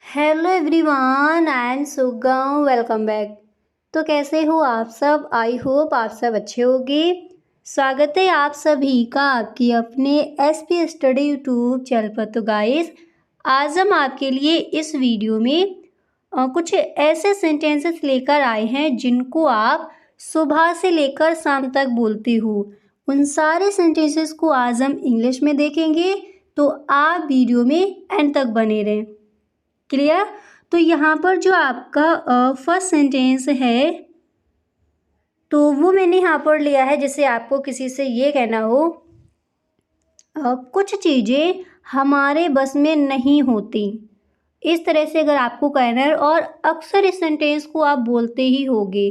Hello everyone and सुगम welcome back. तो कैसे हो आप सब? आई होप आप सब अच्छे होंगे। स्वागत है आप सभी का आपकी अपने एसपी स्टडी यूट्यूब चैनल पर। तो गाइस, आज हम आपके लिए इस वीडियो में कुछ ऐसे सेंटेंसेस लेकर आए हैं जिनको आप सुबह से लेकर शाम तक बोलते हो। उन सारे सेंटेंसेस को आज हम इंग्लिश में देखेंगे, तो आप वीडियो में एंड तक बने रहें। क्लियर? तो यहाँ पर जो आपका फर्स्ट सेंटेंस है, तो वो मैंने यहाँ पर लिया है। जैसे आपको किसी से ये कहना हो कुछ चीज़ें हमारे बस में नहीं होती, इस तरह से अगर आपको कहना है, और अक्सर इस सेंटेंस को आप बोलते ही होगे।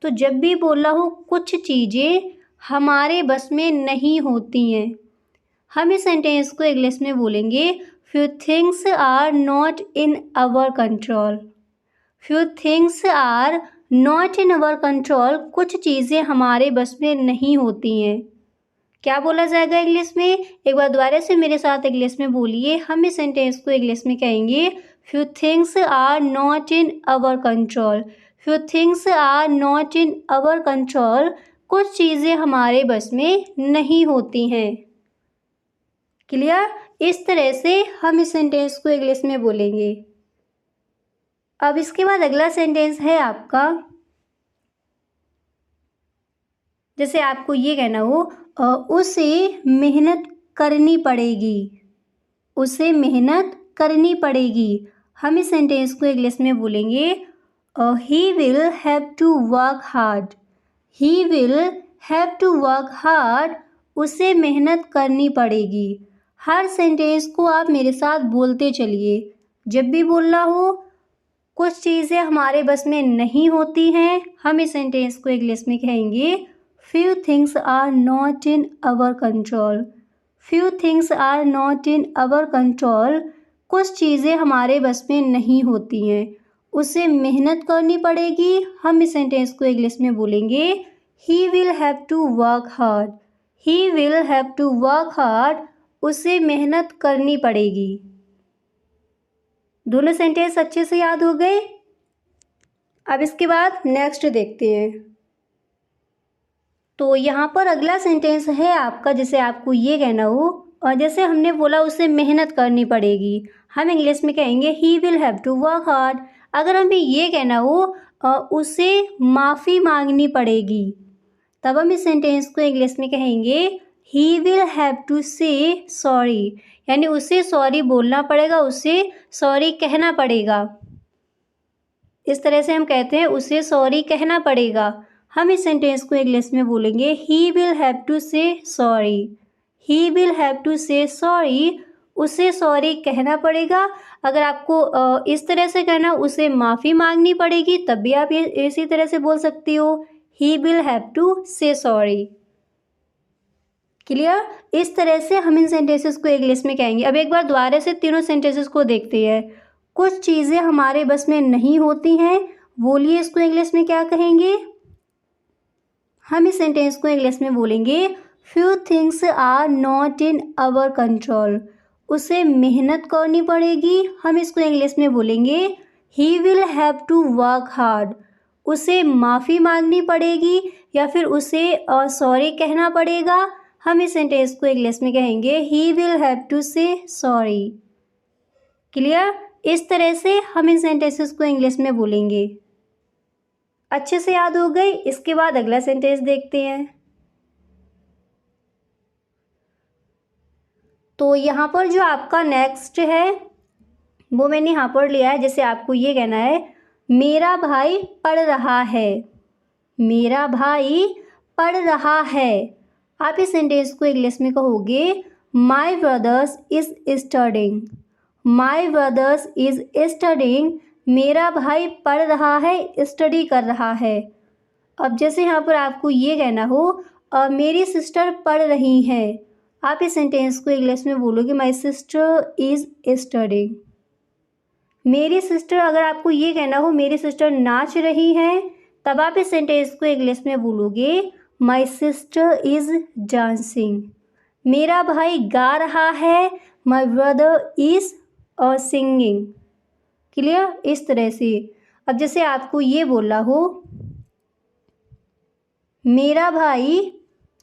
तो जब भी बोला हो कुछ चीज़ें हमारे बस में नहीं होती हैं, हम इस सेंटेंस को इंग्लिश में बोलेंगे few things are not in our control। few things are not in our control, कुछ चीज़ें हमारे बस में नहीं होती हैं। क्या बोला जाएगा इंग्लिश में? एक बार दोबारा से मेरे साथ इंग्लिश में बोलिए। हम इस सेंटेंस को इंग्लिश में कहेंगे few things are not in our control। few things are not in our control, कुछ चीज़ें हमारे बस में नहीं होती हैं। क्लियर? इस तरह से हम इस सेंटेंस को इंग्लिश में बोलेंगे। अब इसके बाद अगला सेंटेंस है आपका, जैसे आपको ये कहना हो उसे मेहनत करनी पड़ेगी। उसे मेहनत करनी पड़ेगी। हम इस सेंटेंस को इंग्लिश में बोलेंगे he will have to work hard. He will have to work hard, उसे मेहनत करनी पड़ेगी। हर सेंटेंस को आप मेरे साथ बोलते चलिए। जब भी बोलना हो कुछ चीज़ें हमारे बस में नहीं होती हैं, हम इस सेंटेंस को इंग्लिश में कहेंगे few things are not in our control। few things are not in our control, कुछ चीज़ें हमारे बस में नहीं होती हैं, उसे मेहनत करनी पड़ेगी। हम इस सेंटेंस को इंग्लिश में बोलेंगे he will have to work hard। he will have to work hard, उसे मेहनत करनी पड़ेगी। दोनों सेंटेंस अच्छे से याद हो गए। अब इसके बाद नेक्स्ट देखते हैं। तो यहाँ पर अगला सेंटेंस है आपका, जैसे आपको ये कहना हो, और जैसे हमने बोला उसे मेहनत करनी पड़ेगी, हम इंग्लिश में कहेंगे he will have to work hard. अगर हमें ये कहना हो उसे माफ़ी मांगनी पड़ेगी, तब हम इस सेंटेंस को इंग्लिश में कहेंगे he will have to say sorry. यानी उसे सॉरी बोलना पड़ेगा, उसे सॉरी कहना पड़ेगा। इस तरह से हम कहते हैं उसे सॉरी कहना पड़ेगा। हम इस सेंटेंस को इंग्लिश में बोलेंगे he will have to say sorry. He will have to say sorry, उसे सॉरी कहना पड़ेगा। अगर आपको इस तरह से कहना उसे माफ़ी मांगनी पड़ेगी, तब भी आप ये इसी तरह से बोल सकती हो ही will have to say sorry. Clear? इस तरह से हम इन सेंटेंसेस को इंग्लिश में कहेंगे। अब एक बार दोबारा से तीनों सेंटेंसेस को देखते हैं। कुछ चीज़ें हमारे बस में नहीं होती हैं, बोलिए इसको इंग्लिश में क्या कहेंगे? हम इस सेंटेंस को इंग्लिश में बोलेंगे few things are not in our control. उसे मेहनत करनी पड़ेगी, हम इसको इंग्लिश में बोलेंगे he will have to work hard. उसे माफ़ी मांगनी पड़ेगी या फिर उसे सॉरी कहना पड़ेगा, हम इस सेंटेंस को इंग्लिश में कहेंगे he will have to say sorry. Clear? इस तरह से हम इन सेंटेंसेस को इंग्लिश में बोलेंगे। अच्छे से याद हो गई। इसके बाद अगला सेंटेंस देखते हैं। तो यहाँ पर जो आपका नेक्स्ट है वो मैंने यहाँ पर लिया है। जैसे आपको ये कहना है मेरा भाई पढ़ रहा है। मेरा भाई पढ़ रहा है। आप इस सेंटेंस को इंग्लिश में कहोगे my brothers is studying. My brothers is studying, मेरा भाई पढ़ रहा है, स्टडी कर रहा है। अब जैसे यहाँ पर आपको ये कहना हो मेरी सिस्टर पढ़ रही है, आप इस सेंटेंस को इंग्लिश में बोलोगे माई सिस्टर इज स्टडिंग। मेरी सिस्टर, अगर आपको ये कहना हो मेरी सिस्टर नाच रही है, तब आप इस सेंटेंस को इंग्लिश में बोलोगे माई सिस्टर इज डांसिंग। मेरा भाई गा रहा है, my brother is singing. Clear, इस तरह से। अब जैसे आपको ये बोला हो मेरा भाई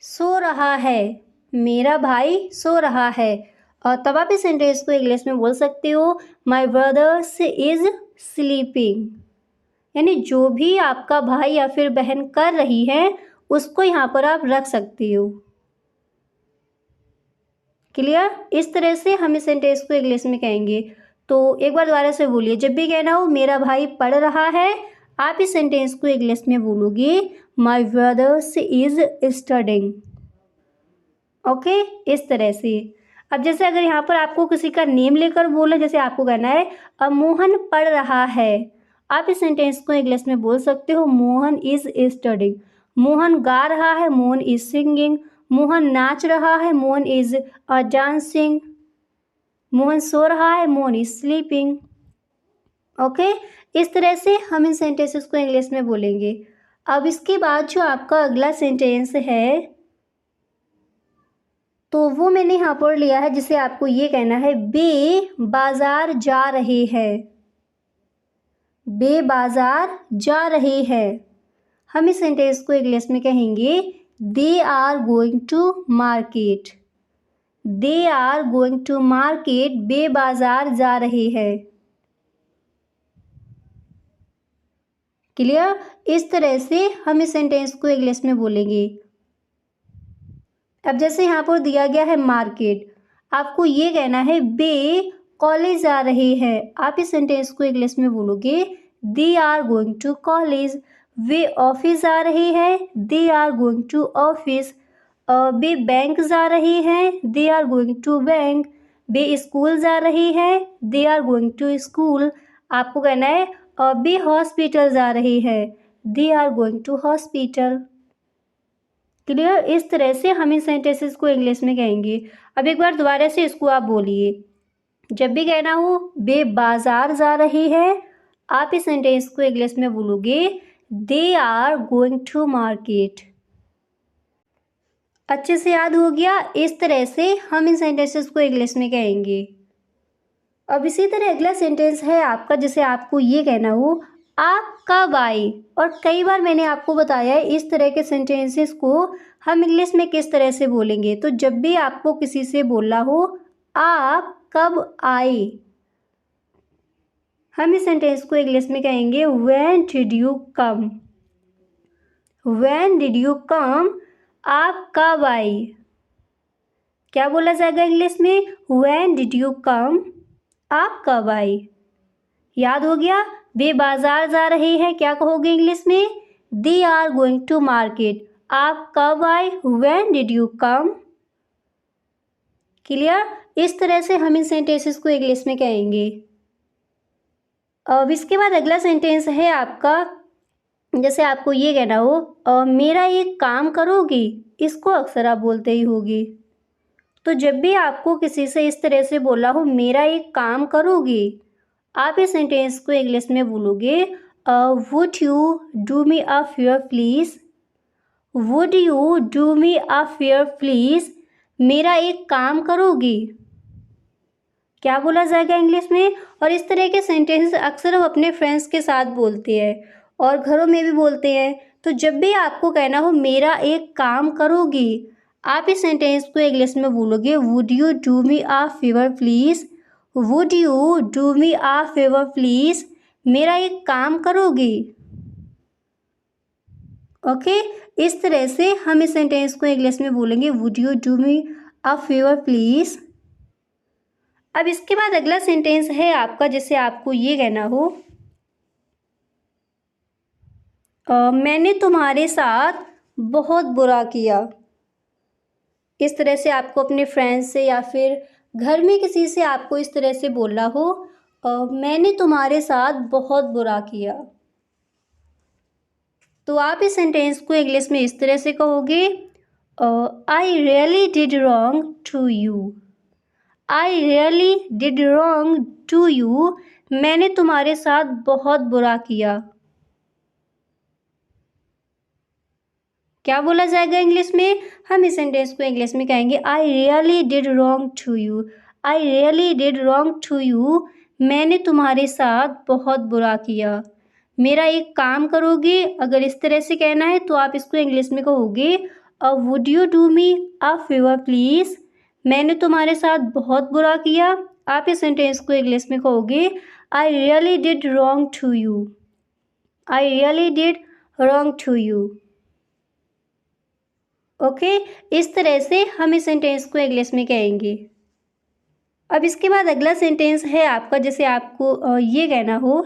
सो रहा है, मेरा भाई सो रहा है, और तब आप इस सेंटेंस को इंग्लिश में बोल सकते हो माई ब्रदर्स इज स्लीपिंग। यानी जो भी आपका भाई या फिर बहन कर रही है उसको यहाँ पर आप रख सकते हो। क्लियर, इस तरह से हम इस सेंटेंस को इंग्लिश में कहेंगे। तो एक बार दोबारा से बोलिए, जब भी कहना हो मेरा भाई पढ़ रहा है, आप इस सेंटेंस को इंग्लिश में बोलोगे माई ब्रदर्स इज स्टडिंग। ओके, इस तरह से। अब जैसे अगर यहाँ पर आपको किसी का नेम लेकर बोला, जैसे आपको कहना है अब मोहन पढ़ रहा है, आप इस सेंटेंस को इंग्लिश में बोल सकते हो मोहन इज स्टडिंग। मोहन गा रहा है, मोहन इज सिंगिंग। मोहन नाच रहा है, मोहन इज डांसिंग। मोहन सो रहा है, मोहन इज स्लीपिंग। ओके, इस तरह से हम इन सेंटेंसेस को इंग्लिश में बोलेंगे। अब इसके बाद जो आपका अगला सेंटेंस है तो वो मैंने यहाँ पर लिया है, जिसे आपको ये कहना है बे बाजार जा रहे हैं, बे बाजार जा रहे हैं। हम इस सेंटेंस को इंग्लिश में कहेंगे they are going to market, they are going to market, बे बाजार जा रहे हैं। क्लियर, इस तरह से हम इस सेंटेंस को इंग्लिश में बोलेंगे। अब जैसे यहाँ पर दिया गया है मार्केट, आपको ये कहना है बे कॉलेज जा रहे हैं, आप इस सेंटेंस को इंग्लिश में बोलोगे they are going to college. वे ऑफिस जा रहे हैं, they are going to office. वे बैंक जा रहे हैं, they are going to bank. वे स्कूल जा रहे हैं, they are going to school. आपको कहना है वे हॉस्पिटल जा रहे हैं, they are going to hospital. Clear, इस तरह से हम इन सेंटेंसेस को इंग्लिश में कहेंगे। अब एक बार दोबारा से इसको आप बोलिए, जब भी कहना हो वे बाजार जा रहे हैं, आप इस सेंटेंस को इंग्लिश में बोलोगे they are going to market. अच्छे से याद हो गया, इस तरह से हम इन सेंटेंसेस को इंग्लिश में कहेंगे। अब इसी तरह अगला सेंटेंस है आपका, जिसे आपको ये कहना हो आप कब आए। और कई बार मैंने आपको बताया है इस तरह के सेंटेंसेस को हम इंग्लिश में किस तरह से बोलेंगे। तो जब भी आपको किसी से बोलना हो आप कब आए, हम इस सेंटेंस को इंग्लिश में कहेंगे when did you come, when did you कम, आप कब आए। क्या बोला जाएगा इंग्लिश में, व्हेन डिड यू कम, आप कब आए। याद हो गया, वे बाजार जा रहे हैं, क्या कहोगे इंग्लिश में, they are going to market. आप कब आए, when did you come. Clear, इस तरह से हम इन सेंटेंसेस को इंग्लिश में कहेंगे। अब इसके बाद अगला सेंटेंस है आपका, जैसे आपको ये कहना हो मेरा एक काम करोगी, इसको अक्सर आप बोलते ही होगी। तो जब भी आपको किसी से इस तरह से बोला हो मेरा एक काम करोगी, आप इस सेंटेंस को इंग्लिश में बोलोगे would you do me a favour please, would you do me a favour please, मेरा एक काम करोगी। क्या बोला जाएगा इंग्लिश में। और इस तरह के सेंटेंस अक्सर हम अपने फ्रेंड्स के साथ बोलते हैं और घरों में भी बोलते हैं। तो जब भी आपको कहना हो मेरा एक काम करोगी, आप इस सेंटेंस को इंग्लिश में बोलोगे would you do me a favour please, would you do me a favour please, मेरा एक काम करोगी। ओके, इस तरह से हम इस सेंटेंस को इंग्लिश में बोलेंगे would you do me a favour please. अब इसके बाद अगला सेंटेंस है आपका, जिसे आपको ये कहना हो मैंने तुम्हारे साथ बहुत बुरा किया। इस तरह से आपको अपने फ्रेंड्स से या फिर घर में किसी से आपको इस तरह से बोलना हो मैंने तुम्हारे साथ बहुत बुरा किया। तो आप इस सेंटेंस को इंग्लिश में इस तरह से कहोगे I really did wrong to you, I really did wrong to you, मैंने तुम्हारे साथ बहुत बुरा किया। क्या बोला जाएगा इंग्लिश में, हम इस सेंटेंस को इंग्लिश में कहेंगे I really did wrong to you, I really did wrong to you, मैंने तुम्हारे साथ बहुत बुरा किया। मेरा एक काम करोगे? अगर इस तरह से कहना है तो आप इसको इंग्लिश में कहोगे would you do me a favour please. मैंने तुम्हारे साथ बहुत बुरा किया। आप इस सेंटेंस को इंग्लिश में कहोगे I really did wrong to you. I really did wrong to you. Okay, इस तरह से हम इस सेंटेंस को इंग्लिश में कहेंगे। अब इसके बाद अगला सेंटेंस है आपका, जैसे आपको ये कहना हो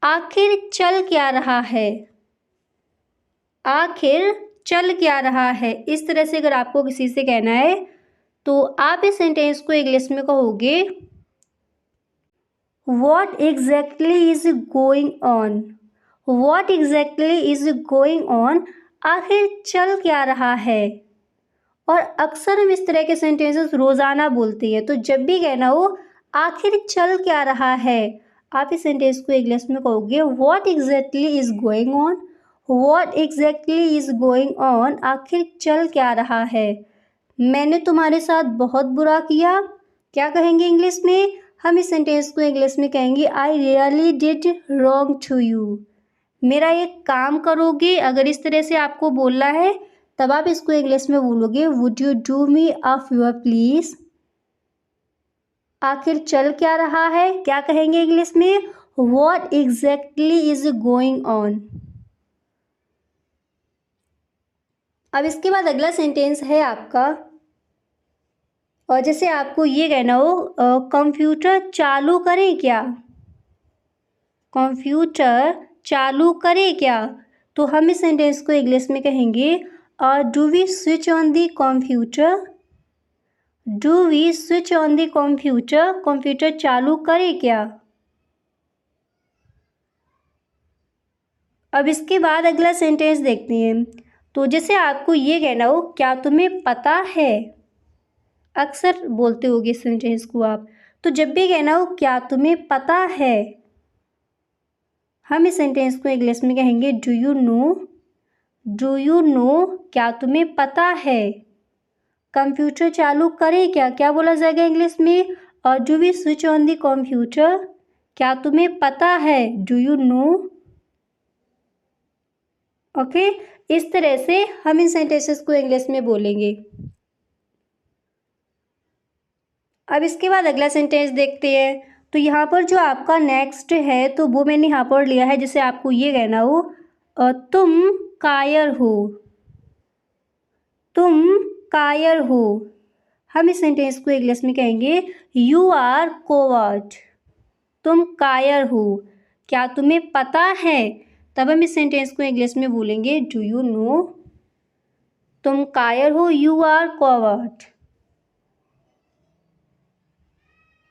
आखिर चल क्या रहा है। आखिर चल क्या रहा है, इस तरह से अगर आपको किसी से कहना है तो आप इस सेंटेंस को इंग्लिश में कहोगे What exactly is going on? What exactly is going on? आखिर चल क्या रहा है। और अक्सर हम इस तरह के सेंटेंसेस रोज़ाना बोलते हैं, तो जब भी कहना हो आखिर चल क्या रहा है, आप इस सेंटेंस को इंग्लिश में कहोगे What exactly is going on? What exactly is going on? आखिर चल क्या रहा है। मैंने तुम्हारे साथ बहुत बुरा किया। क्या कहेंगे इंग्लिश में? हम इस सेंटेंस को इंग्लिश में कहेंगे I really did wrong to you. मेरा एक काम करोगे? अगर इस तरह से आपको बोलना है तब आप इसको इंग्लिश में बोलोगे would you do me a favour please. आखिर चल क्या रहा है, क्या कहेंगे इंग्लिश में? What exactly is going on. अब इसके बाद अगला सेंटेंस है आपका, और जैसे आपको ये कहना हो कंप्यूटर चालू करें क्या। कंप्यूटर चालू करें क्या, तो हम इस सेंटेंस को इंग्लिश में कहेंगे do we switch on the computer. Do we switch on the computer, computer चालू करें क्या। अब इसके बाद अगला सेंटेंस देखते हैं, तो जैसे आपको ये कहना हो क्या तुम्हें पता है। अक्सर बोलते होगे इस सेंटेंस को आप, तो जब भी कहना हो क्या तुम्हें पता है, हम इस सेंटेंस को इंग्लिश में कहेंगे do you know. Do you know, क्या तुम्हें पता है। कंप्यूटर चालू करें क्या, क्या बोला जाएगा इंग्लिश में? Do we switch on the computer, क्या तुम्हें पता है, डू यू नो। ओके, इस तरह से हम इन सेंटेंसेस को इंग्लिश में बोलेंगे। अब इसके बाद अगला सेंटेंस देखते हैं, तो यहाँ पर जो आपका नेक्स्ट है तो वो मैंने यहाँ पर लिया है, जैसे आपको ये कहना हो तुम कायर हो। तुम कायर हो, हम इस सेंटेंस को इंग्लिश में कहेंगे यू आर कोवर्ड। तुम कायर हो, क्या तुम्हें पता है, तब हम इस सेंटेंस को इंग्लिश में बोलेंगे डू यू नो। तुम कायर हो, यू आर कोवर्ड।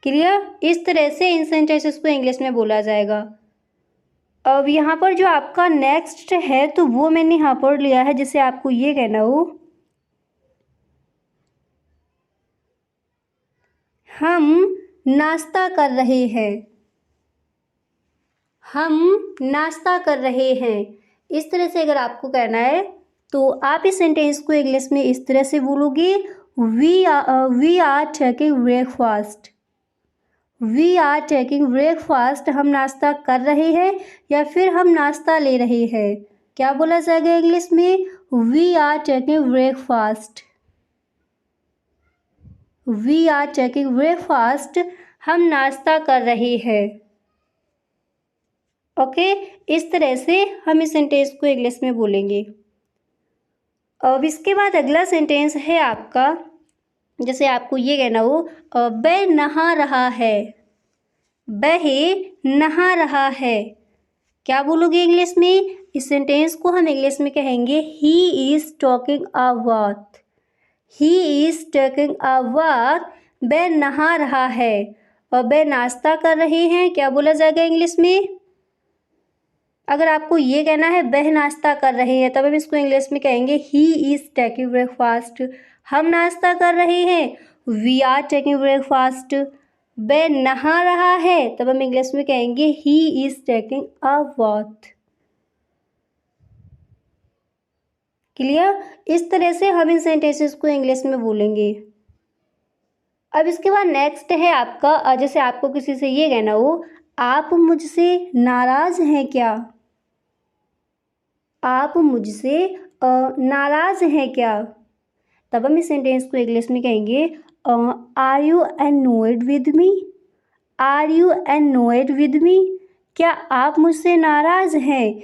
क्लियर? इस तरह से इन सेंटेंसेस को इंग्लिश में बोला जाएगा। अब यहाँ पर जो आपका नेक्स्ट है तो वो मैंने यहाँ पर लिया है, जैसे आपको ये कहना हो हम नाश्ता कर रहे हैं। हम नाश्ता कर रहे हैं, इस तरह से अगर आपको कहना है तो आप इस सेंटेंस को इंग्लिश में इस तरह से बोलोगे we are taking breakfast. We are taking breakfast, हम नाश्ता कर रहे हैं या फिर हम नाश्ता ले रहे हैं, क्या बोला जाएगा इंग्लिश में? We are taking breakfast. We are taking breakfast, हम नाश्ता कर रहे हैं। ओके, इस तरह से हम इस सेंटेंस को इंग्लिश में बोलेंगे। अब इसके बाद अगला सेंटेंस है आपका, जैसे आपको ये कहना हो वह नहा रहा है। वह नहा रहा है, क्या बोलोगे इंग्लिश में? इस सेंटेंस को हम इंग्लिश में कहेंगे he is talking a bath. He is taking a bath, वह नहा रहा है। और वह नाश्ता कर रहे हैं, क्या बोला जाएगा इंग्लिश में? अगर आपको ये कहना है वह नाश्ता कर रहे हैं, तब हम इसको इंग्लिश में कहेंगे ही इज़ टेकिंग ब्रेकफास्ट। हम नाश्ता कर रहे हैं, वी आर टेकिंग ब्रेकफास्ट। वह नहा रहा है, तब हम इंग्लिश में कहेंगे he is taking a bath. Clear? इस तरह से हम इन सेंटेंसेस को इंग्लिश में बोलेंगे। अब इसके बाद नेक्स्ट है आपका जैसे आपको किसी से ये कहना हो, आप मुझसे नाराज़ हैं क्या? आप मुझसे नाराज़ हैं क्या? तब हम इस सेंटेंस को इंग्लिश में कहेंगे are you annoyed with me? Are you annoyed with me? क्या आप मुझसे नाराज़ हैं?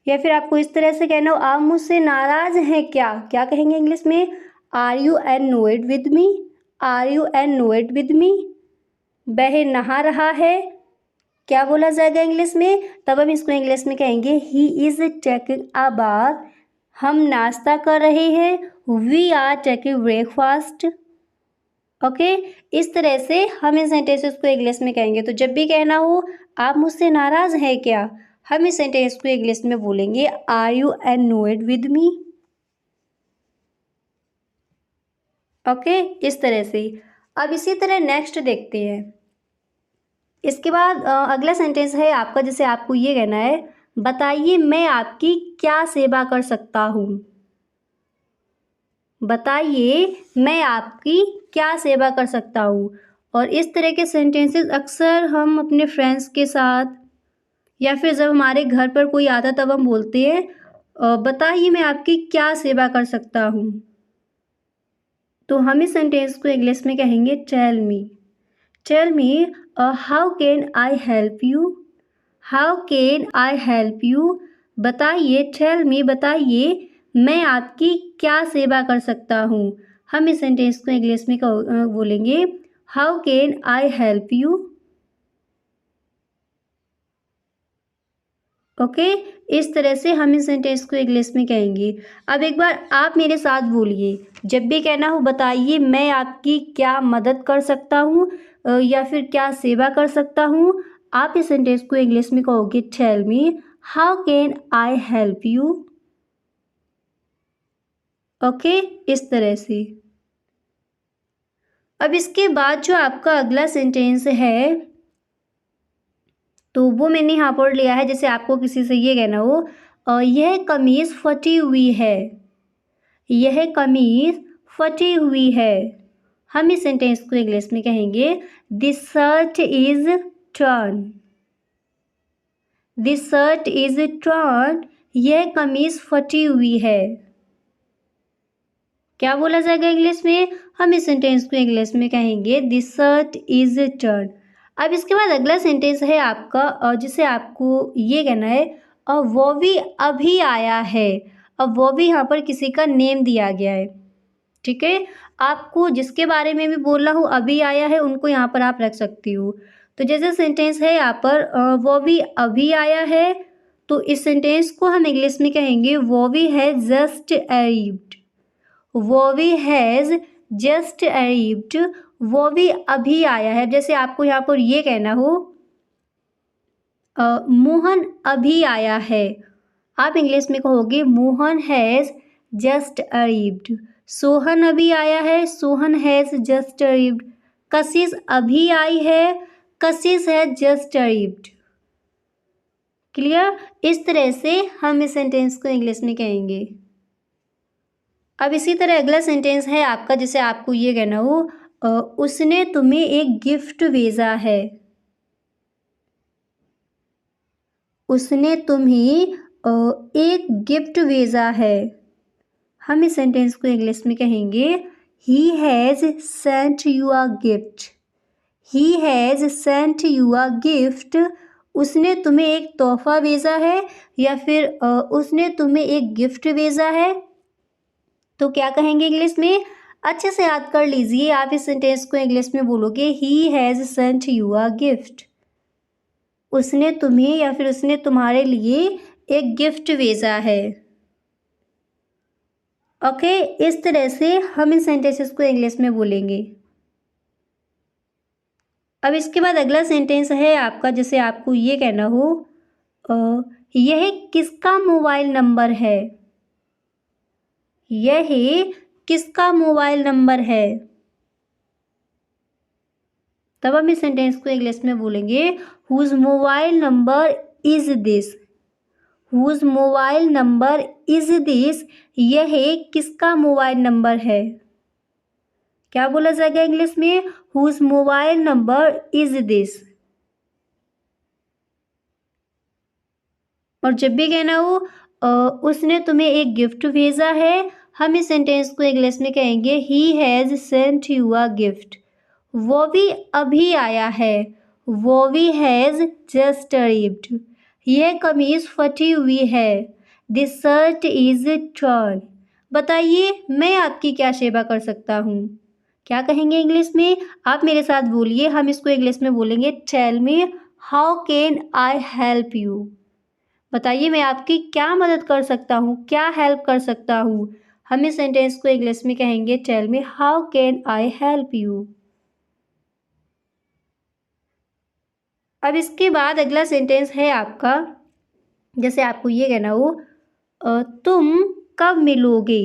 या फिर आपको इस तरह से कहना हो, आप मुझसे नाराज़ हैं क्या? क्या कहेंगे इंग्लिश में? Are you annoyed with me? Are you annoyed with me? वह नहा रहा है, क्या बोला जाएगा इंग्लिश में? तब हम इसको इंग्लिश में कहेंगे he is taking a bath. हम नाश्ता कर रहे हैं, we are taking breakfast. Okay, इस तरह से हम इन सेंटेंसेस को इंग्लिश में कहेंगे। तो जब भी कहना हो आप मुझसे नाराज़ हैं क्या, हम इस सेंटेंस को इंग्लिश में बोलेंगे are you annoyed with me. Okay, इस तरह से। अब इसी तरह नेक्स्ट देखते हैं। इसके बाद अगला सेंटेंस है आपका, जैसे आपको ये कहना है, बताइए मैं आपकी क्या सेवा कर सकता हूँ? बताइए मैं आपकी क्या सेवा कर सकता हूँ। और इस तरह के सेंटेंसेस अक्सर हम अपने फ्रेंड्स के साथ या फिर जब हमारे घर पर कोई आता तब हम बोलते हैं बताइए मैं आपकी क्या सेवा कर सकता हूँ। तो हम इस सेंटेंस को इंग्लिश में कहेंगे tell me. Tell me how can I help you? How can I help you? बताइए, टेल मी बताइए मैं आपकी क्या सेवा कर सकता हूँ। हम इस सेंटेंस को इंग्लिश में बोलेंगे how can I help you. Okay, इस तरह से हम इस सेंटेंस को इंग्लिश में कहेंगे। अब एक बार आप मेरे साथ बोलिए, जब भी कहना हो बताइए मैं आपकी क्या मदद कर सकता हूँ या फिर क्या सेवा कर सकता हूँ, आप इस सेंटेंस को इंग्लिश में कहोगे tell me how can I help you. Okay, इस तरह से। अब इसके बाद जो आपका अगला सेंटेंस है तो वो मैंने यहाँ पर लिया है, जैसे आपको किसी से ये कहना हो यह कमीज़ फटी हुई है। यह कमीज़ फटी हुई है। हम इस सेंटेंस को इंग्लिश में कहेंगे this shirt is turn. This shirt is turn. यह कमीज़ फटी हुई है। क्या बोला जाएगा इंग्लिश में? हम इस सेंटेंस को इंग्लिश में कहेंगे दिस शर्ट इज़ टर्न। अब इसके बाद अगला सेंटेंस है आपका जिसे आपको ये कहना है वो भी अभी आया है। अब वो भी यहाँ पर किसी का नेम दिया गया है, ठीक है। आपको जिसके बारे में भी बोलना हो अभी आया है उनको यहाँ पर आप रख सकती हो। तो जैसे सेंटेंस है यहाँ पर वो भी अभी आया है, तो इस सेंटेंस को हम इंग्लिश में कहेंगे वो भी हैज़ जस्ट अराइव्ड। वो भी हैज़ जस्ट अराइव्ड। वो भी अभी आया है। जैसे आपको यहाँ पर ये कहना हो मोहन अभी आया है, आप इंग्लिश में कहोगे Mohan has just arrived. Sohan अभी आया है, सोहन हैज़ जस्ट अराइव्ड। कशिश अभी आई है, कशिश हैज़ जस्ट अराइव्ड। क्लियर? इस तरह से हम इस सेंटेंस को इंग्लिश में कहेंगे। अब इसी तरह अगला सेंटेंस है आपका, जैसे आपको ये कहना हो उसने तुम्हें एक गिफ्ट भेजा है। उसने तुम्हें एक गिफ्ट भेजा है। हम इस सेंटेंस को इंग्लिश में कहेंगे he has sent you a gift. He has sent you a gift. उसने तुम्हें एक तोहफा भेजा है या फिर उसने तुम्हें एक गिफ्ट भेजा है। तो क्या कहेंगे इंग्लिश में? अच्छे से याद कर लीजिए। आप इस सेंटेंस को इंग्लिश में बोलोगे he has sent you a gift. उसने तुम्हें या फिर उसने तुम्हारे लिए एक गिफ्ट भेजा है। ओके, इस तरह से हम इन सेंटेंसेस को इंग्लिश में बोलेंगे। अब इसके बाद अगला सेंटेंस है आपका, जैसे आपको ये कहना हो यह किसका मोबाइल नंबर है। यह किसका मोबाइल नंबर है। तब हम इस सेंटेंस को इंग्लिश में बोलेंगे whose mobile number is this. Whose mobile number is this. यह किसका मोबाइल नंबर है। क्या बोला जाएगा इंग्लिश में? Whose mobile number is this. और जब भी कहना हो उसने तुम्हें एक गिफ्ट भेजा है, हम इस सेंटेंस को इंग्लिश में कहेंगे he has sent you a gift. वो भी अभी आया है, वो भी हैज़ जस्ट अराइव्ड। यह कमीज फटी हुई है, दिस शर्ट इज टर्न। बताइए मैं आपकी क्या सेवा कर सकता हूँ? क्या कहेंगे इंग्लिश में? आप मेरे साथ बोलिए, हम इसको इंग्लिश में बोलेंगे tell me how can I help you. बताइए मैं आपकी क्या मदद कर सकता हूँ, क्या हेल्प कर सकता हूँ? हम इस सेंटेंस को इंग्लिश में कहेंगे tell me how can I help you. अब इसके बाद अगला सेंटेंस है आपका, जैसे आपको ये कहना हो तुम कब मिलोगे?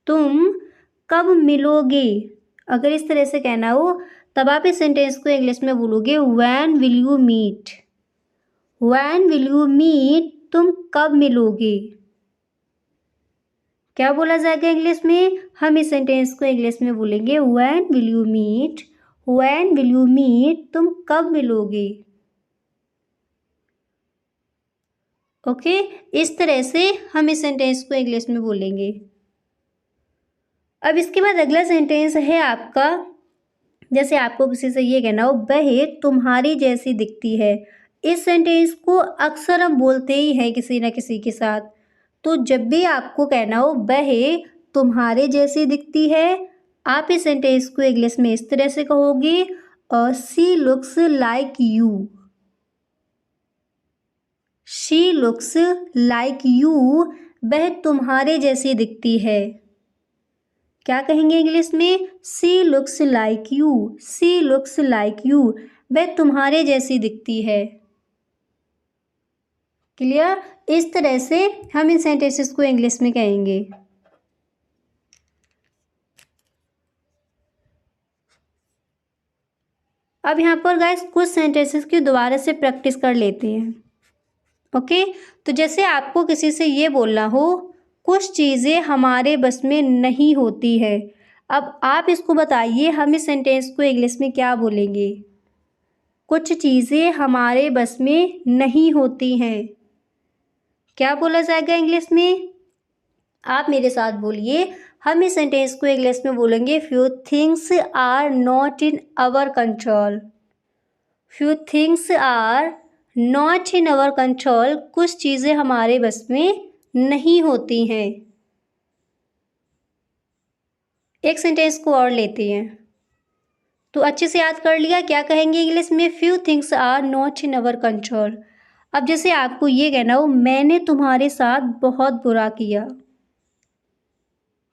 तुम कब मिलोगे? अगर इस तरह से कहना हो तब आप इस सेंटेंस को इंग्लिश में बोलोगे when will you meet. When will you meet, तुम कब मिलोगे? क्या बोला जाएगा इंग्लिश में? हम इस सेंटेंस को इंग्लिश में बोलेंगे when will you meet. When will you meet, तुम कब मिलोगे? ओके, इस तरह से हम इस सेंटेंस को इंग्लिश में बोलेंगे। अब इसके बाद अगला सेंटेंस है आपका, जैसे आपको किसी से ये कहना हो वह तुम्हारी जैसी दिखती है। इस सेंटेंस को अक्सर हम बोलते ही हैं किसी न किसी के साथ। तो जब भी आपको कहना हो वह तुम्हारे जैसी दिखती है, आप इस सेंटेंस को इंग्लिश में इस तरह से कहोगे she looks like you. She looks like you, वह तुम्हारे जैसी दिखती है। क्या कहेंगे इंग्लिश में? She looks like you. She looks like you, वह तुम्हारे जैसी दिखती है। क्लियर? इस तरह से हम इन सेंटेंसेस को इंग्लिश में कहेंगे। अब यहाँ पर गाइस कुछ सेंटेंसेस की दोबारा से प्रैक्टिस कर लेते हैं। ओके, तो जैसे आपको किसी से ये बोलना हो कुछ चीज़ें हमारे बस में नहीं होती है, अब आप इसको बताइए हम इस सेंटेंस को इंग्लिश में क्या बोलेंगे? कुछ चीज़ें हमारे बस में नहीं होती हैं। क्या बोला जाएगा इंग्लिश में? आप मेरे साथ बोलिए, हम इस सेंटेंस को इंग्लिश में बोलेंगे few things are not in our control. Few things are not in our control, कुछ चीज़ें हमारे बस में नहीं होती हैं। एक सेंटेंस को और लेते हैं, तो अच्छे से याद कर लिया क्या कहेंगे इंग्लिश में? Few things are not in our control. अब जैसे आपको ये कहना हो मैंने तुम्हारे साथ बहुत बुरा किया,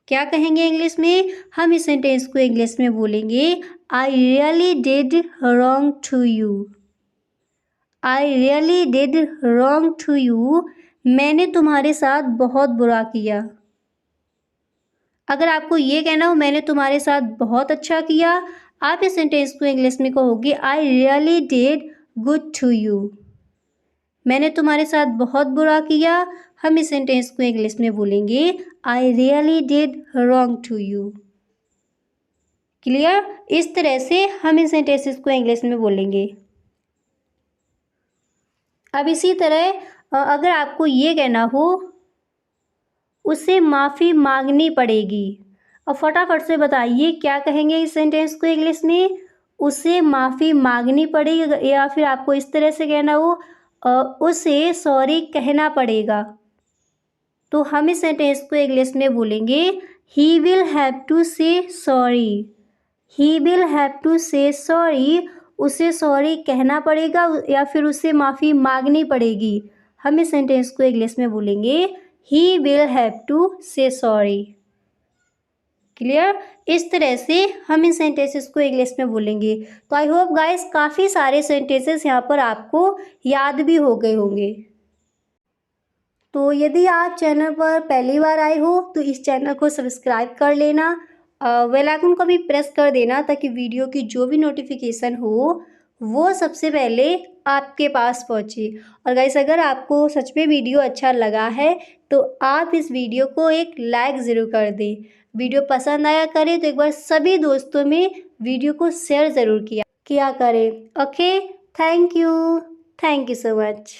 क्या कहेंगे इंग्लिश में? हम इस सेंटेंस को इंग्लिश में बोलेंगे I really did wrong to you. I really did wrong to you, मैंने तुम्हारे साथ बहुत बुरा किया। अगर आपको ये कहना हो मैंने तुम्हारे साथ बहुत अच्छा किया, आप इस सेंटेंस को इंग्लिश में कहोगे I really did good to you. मैंने तुम्हारे साथ बहुत बुरा किया, हम इस सेंटेंस को इंग्लिश में बोलेंगे I really did wrong to you. Clear? इस तरह से हम इन सेंटेंसेस को इंग्लिश में बोलेंगे। अब इसी तरह अगर आपको ये कहना हो उसे माफ़ी मांगनी पड़ेगी, अब फटाफट से बताइए क्या कहेंगे इस सेंटेंस को इंग्लिश में? उसे माफ़ी मांगनी पड़ेगी, या फिर आपको इस तरह से कहना हो उसे सॉरी कहना पड़ेगा। तो हम इस सेंटेंस को इंग्लिश में बोलेंगे he will have to say sorry. He will have to say sorry, उसे सॉरी कहना पड़ेगा या फिर उसे माफ़ी मांगनी पड़ेगी। हम इस सेंटेंस को इंग्लिश में बोलेंगे he will have to say sorry. Clear? इस तरह से हम इन सेंटेंसेस को इंग्लिश में बोलेंगे। तो आई होप गाइस काफ़ी सारे सेंटेंसेस यहाँ पर आपको याद भी हो गए होंगे। तो यदि आप चैनल पर पहली बार आए हो तो इस चैनल को सब्सक्राइब कर लेना, बेल आइकन को भी प्रेस कर देना ताकि वीडियो की जो भी नोटिफिकेशन हो वो सबसे पहले आपके पास पहुँचे। और गाइस अगर आपको सच में वीडियो अच्छा लगा है तो आप इस वीडियो को एक लाइक ज़रूर कर दें। वीडियो पसंद आया करे तो एक बार सभी दोस्तों में वीडियो को शेयर ज़रूर किया करें। Okay, thank you so much.